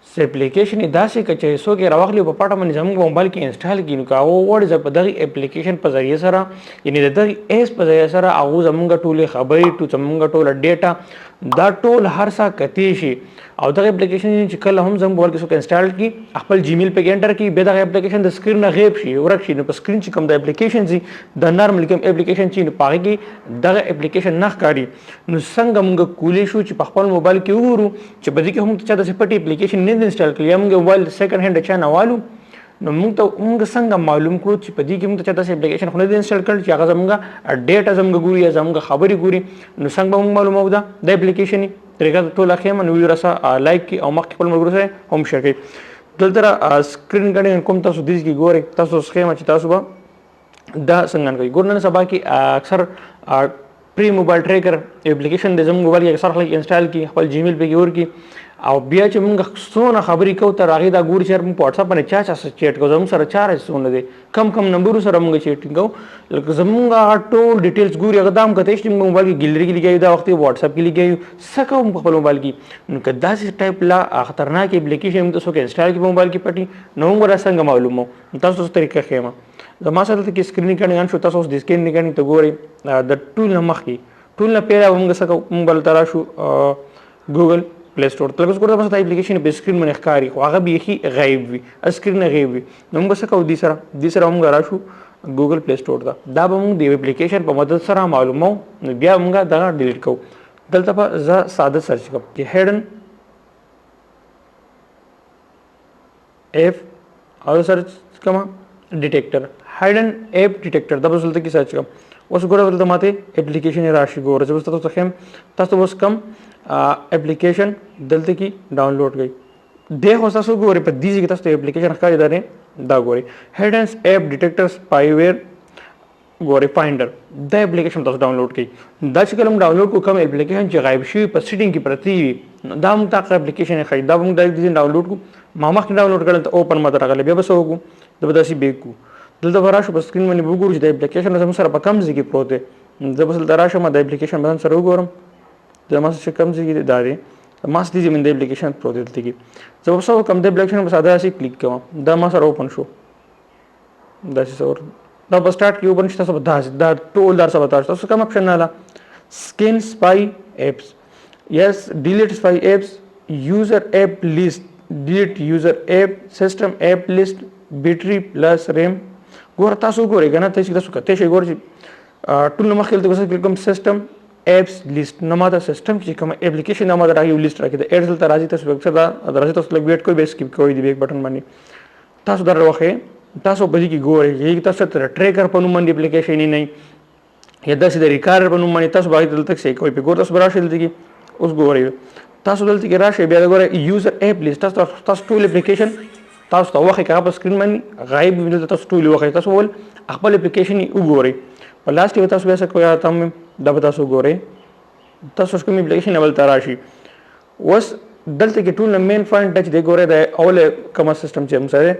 س اپلیکیشن داسې کچې څوک یې راوخلی په پټه باندې زموږ موبایل کې انسټال کړي نو که هغه وغواړي زه په دغې اپلیکیشن په ذریعه سره یعنې د دغې ایس په ذریعه سره هغه زموږ ټولې خبرې زموږ ټوله ډیټا دا ټول هر څه کتی شي او دغه اپلیکیشن چې کله هم زموږ موبایل کې څوک انسټال کړي خپل جیمیل پکې انټر کړي بیا دغه اپلیکیشن د سکرین نه غیب شي ورک شي نو په سکرین چې کوم د اپلیکیشن شي د نارمل کوم اپلیکیشن چې په هغې کې دغه اپلیکیشن نه ښکاري نو څنګه موږ کولی شو چې په خپل موبایل کې وګورو چې په دې کې هم چا داسې پټې اپلیکیشن نه انسټال کړي یا موږ موبایل سیکنډ هینډ چا نه والو نو موږ څنګه معلوم کړو چې په دې کې موږ چا داسې اپلیکیشن خو نه دی انسټال کړی چې هغه زموږ ډیټا زموږ ګوري یا زموږ خبرې ګوري نو څنګه به موږ معلوموو د اپلیکیشن طریقه ټوله ښیم نو ویډیو راسه لایک کړي او مخکې خپل ملګرو سره هم شیر کړئ دلته را سکرین ریکارډینګ کوم تاسو دې کې ګورئ تاسو ښیم چې تاسو به دا څنګه کوي ګور نن سبا کې اکثر پری موبایل ټریکر اپلیکیشن د زموږ موبایل کې اکثر خلک انسټال کړي خپل جیمیل پکې ورکړي او بیا چې موږ څونه خبرې کوو تر هغې دا ګورو چې موږ په وټساپ باندې چا سره چیټ کوو زموږ سره چاره څونه دی کم نمبرو سره موږ چیټینګ کوو لکه زموږ هغه ټول ډیټیلز ګوري هغه دا هم کتی چې موږ موبایل کې ګیلري کې لګیو دا وخت یې وټساپ کې لګیو څه کوو په خپل موبایل کې نو که داسې ټایپ لا خطرناک اپلیکیشن موږ تاسو کې انسټال کړي په موبایل کې پټي نو موږ څنګه معلوموو تاسو څه طریقه ښیم زما سره دلته کې سکرین ریکارډینګ شو تاسو اوس د سکرین ریکارډینګ ته ګورئ د ټول نه مخکې ټول نه پیدا موږ څه کوو موږ به راشو ګوګل پلی سټور ته لکه څه کوو دا اپلیکیشن په سکرین باندې ښکاري خو هغه بیخي غیب وي سکرین نه غیب وي نو موږ څه کوو دې سره موږ راشو ګوګل پلی سټور ته دا به موږ د اپلیکیشن په مدد سره معلوموو نو بیا موږ دغه ډیلیټ کوو دلته به زه ساده سرچ کوم چې هیډن ایپ او سرچ کوم ډیټیکټر هیډن ایپ ډیټیکټر دا به دلته کې سرچ کوم اوس ګوره دلته ماته اپلیکیشن راشي ګوره زه به تاسو ښیم تاسو اوس کم اپلیکیشن دلته کې ډاونلوډ کړئ دی خو تاسو ګورئ په دې ځای کې تاسو ته اپلیکیشن ښکاري دا دی دا ګورئ هیډنس ایپ ډیټیکټر سپایویر ګورئ فایندر دا اپلیکیشن تاسو ډاونلوډ کړئ دا چې کله موږ ډاونلوډ کوو کوم اپلیکیشن چې غایب شوي په سیټینګ کې پرتې وي دا موږ ته اپلیکیشن ښایي دا موږ ډایرکټ ډاونلوډ کړو ما مخکې ډاونلوډ کړل ته اوپن ماته راغلی بیا به څه وکړو دا به داسې بیک کړو دلته به راشو په سکرین باندې به وګورو چې د اپلیکیشن زموږ سره په کم ځای کې پروت دی زه به دلته راشم د اپلیکیشن به سره وګورم زما سره چې کم ځای کې دا دی ما سره دې د اپلیکیشن پروت دی دلته کې زه به څه وکړم د اپلیکیشن په ساده داسې کلیک کوم دا ما سره اوپن شو داسې څه دا به سټارټ کې اوپن شي تاسو به دا ټول در څه به تاسو کوم اپشن نه سکین سپای ایپس یس ډیلیټ سپای ایپس یوزر ایپ لیست ډیلیټ یوزر ایپ سیسټم ایپ لیست بیټری پلس ریم ګوره تاسو ګورئ که نه تاسو کتی شئ ګوره چې ټول نه مخکې دلته کلیک کوم سیسټم ایپس لیست نو ما دا سیسټم چې کوم اپلیکیشن دا ما د راغلی لیست راکړي د ایډز دلته راځي تاسو اکثر دا راځي تاسو لږ ویټ کوئ بیا سکیپ کوئ د بیک بټن باندې تاسو در راوښئ تاسو په دې کې ګورئ تاسو ته ټریکر په نوم باندې اپلیکیشن یې نه یا داسې د ریکارډر په نوم باندې تاسو به هغې دلته صحیح کوئ پې ګوره تاسو به راشئ دلته کې اوس ګورئ تاسو دلته کې راشئ بیا ګوره یوزر ایپ لیست تاسو ټول اپلیکیشن تاسو ته وښیي که هغه په سکرین باندې غایب وي دلته تاسو ټول وښیي تاسو ول خپل اپلیکیشن یې وګورئ په لاست کې به تاسو بیا څه کوئ تم دا به تاسو ګورئ تاسو کوم اپلیکیشن اول ته راشي اوس دلته کې ټول نه مین پوینټ دا چې دی ګورئ د اول کومه سیسټم چې موږ سره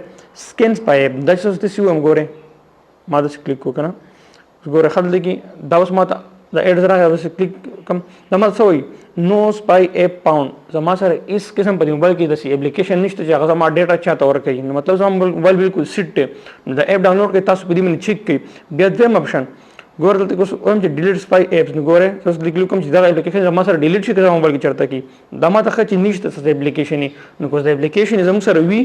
سکین سپای ایپ دا چې تاسو داسې ووایم ګورئ ما داسې کلیک وکړو که نه اوس ګورئ ښه دلته کې دا اوس ما ته د ایډز راغی داسې کلیک کوم دا ما څه وایي نو سپای ایپ پاونډ زما سره هېڅ قسم په دې موبایل کې داسې اپلیکیشن نشته چې هغه زما ډیټا چاته ورکوي نو مطلب زما موبایل بالکل سیټ دی نو دا ایپ ډاونلوډ کړئ تاسو په دې باندې چیک کړئ بیا دویم اپشن ګوره دلته اوس وایم چې ډیلیټ سپای ایپس نو ګورئ تاسو دلته کلیک کوم چې دغه اپلیکیشن زما سره ډیلیټ شي که زما موبایل کې چېرته کړي دا ما ته ښه چې نشته څه اپلیکیشن یې نو که د اپلیکیشن زموږ سره وي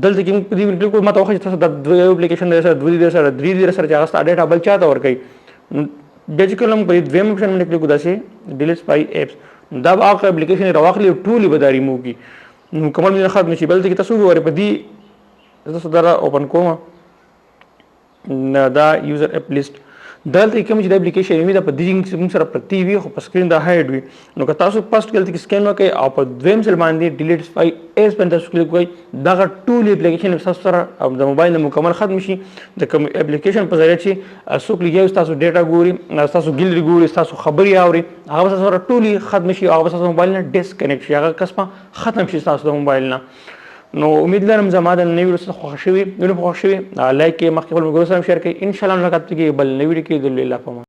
دلته کې موږ په دې باندې کلیک کوو ما ته وښیي چې تاسو دا دوه اپلیکیشن در سره دوه دي در سره درې دي در سره چې هغه ستا ډیټا بل چاته ورکوي نو بیا چې کله موږ په دې دویم اپشن باندې کلیک کوو داسې ډیلیټ سپای ایپس دا به هغه اپلیکیشن راواخلي ټولې به دا ریموو کړي نو کمال مې ختم شي بل ته کې تاسو وګورئ په دې تاسو دا اوپن کوم دا یوزر ایپ لیست دلته کوم چې د اپلیکیشن وي دا په دې موږ سره پرتی وي خو په سکرین دا هایډ وي نو که تاسو فسټ کې دلته سکین وکړئ او په دویم ځل باندې ډیلیټ سپای ایپس باندې تاسو کلیک وکړئ دغه ټول اپلیکیشن تاسو سره د موبایل نه مکمل ختم شي د کوم اپلیکیشن په ذریعه چې څوک لګیږي تاسو ډیټا ګوري تاسو ګیلري ګوري تاسو خبري اوري هغه تاسو سره ټولي ختم شي او تاسو موبایل نه ډیسکنیکټ شي هغه قسمه ختم شي تاسو د موبایل نه نو امید لرم زما د نوې ویډیو څخه خوښ شوي لایک یې مخکې خپل ملګرو سره شیر کړئ ان شاء الله ملاقات کیږي بل نوې ویډیو کې د الله په امان